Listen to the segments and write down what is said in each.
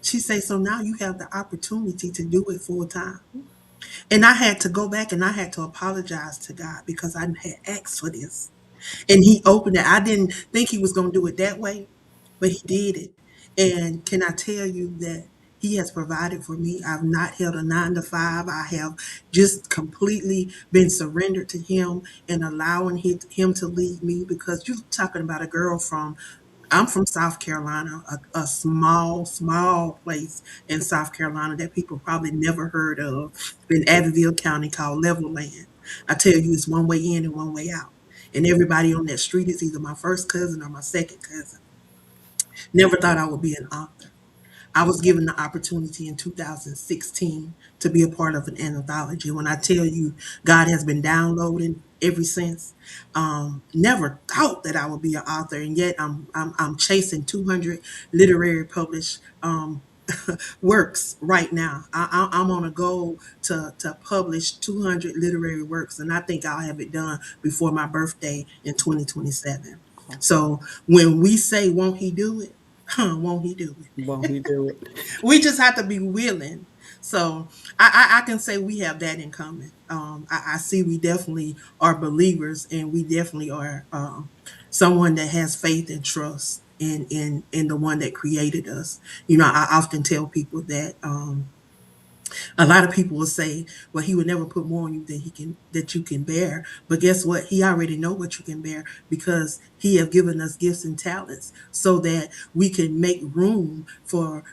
She say, so now you have the opportunity to do it full time. And I had to go back and I had to apologize to God because I had asked for this. And he opened it. I didn't think he was going to do it that way, but he did it. And can I tell you that he has provided for me? I've not held a 9 to 5. I have just completely been surrendered to him and allowing him to lead me because you're talking about a girl from I'm from South Carolina, a small, small place in South Carolina that people probably never heard of in Abbeville County called Levelland. I tell you, it's one way in and one way out. And everybody on that street is either my first cousin or my second cousin. Never thought I would be an author. I was given the opportunity in 2016 to be a part of an anthology. When I tell you, God has been downloading ever since. Never thought that I would be an author, and yet I'm chasing 200 literary published works right now. I'm on a goal to publish 200 literary works, and I think I'll have it done before my birthday in 2027. So when we say, "Won't He do it?" Won't He do it? Won't he do it? We just have to be willing. So I can say we have that in common. I see we definitely are believers, and we definitely are someone that has faith and trust in the one that created us. You know, I often tell people that a lot of people will say, "Well, he would never put more on you than he can that you can bear." But guess what? He already know what you can bear because he have given us gifts and talents so that we can make room for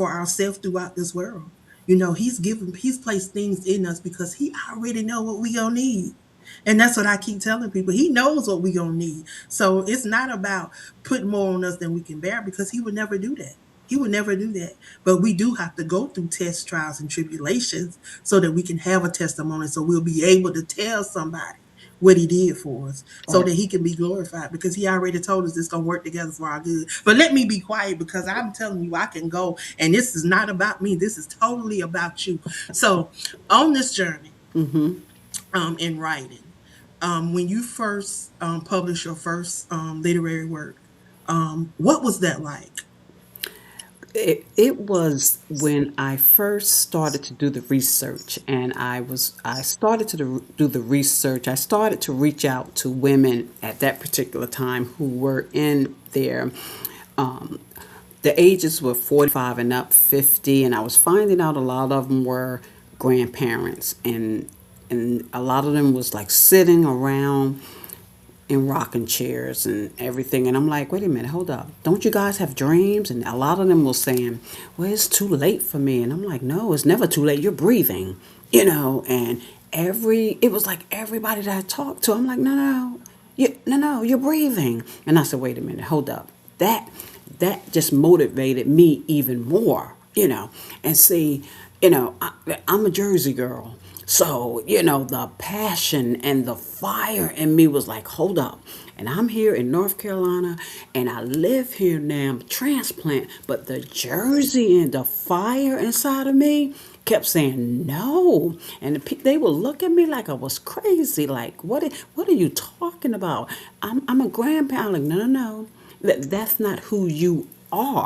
ourselves throughout this world. You know, he's placed things in us because he already know what we gonna need. And that's what I keep telling people. He knows what we gonna need. So it's not about putting more on us than we can bear because he would never do that. He would never do that. But we do have to go through tests, trials, and tribulations so that we can have a testimony. So we'll be able to tell somebody what he did for us so Right. that he can be glorified because he already told us it's going to work together for our good. But let me be quiet because I'm telling you, I can go. And this is not about me. This is totally about you. So on this journey in writing, when you first published your first literary work, what was that like? It was when I first started to do the research, and I started to do the research. I started to reach out to women at that particular time who were in their the ages were 45 and up, 50, and I was finding out a lot of them were grandparents, and a lot of them was like sitting around in rocking chairs and everything. And I'm like, wait a minute, hold up. Don't you guys have dreams? And a lot of them was saying, well, it's too late for me. And I'm like, no, it's never too late. You're breathing, and it was like everybody that I talked to, I'm like, no, you're breathing. And I said, wait a minute, hold up. That just motivated me even more, and see, I'm a Jersey girl. So, the passion and the fire in me was like, hold up. And I'm here in North Carolina and I live here now, I'm a transplant. But the Jersey and the fire inside of me kept saying no. And they would look at me like I was crazy. Like, what are you talking about? I'm a grandpa. I'm like, no. That's not who you are.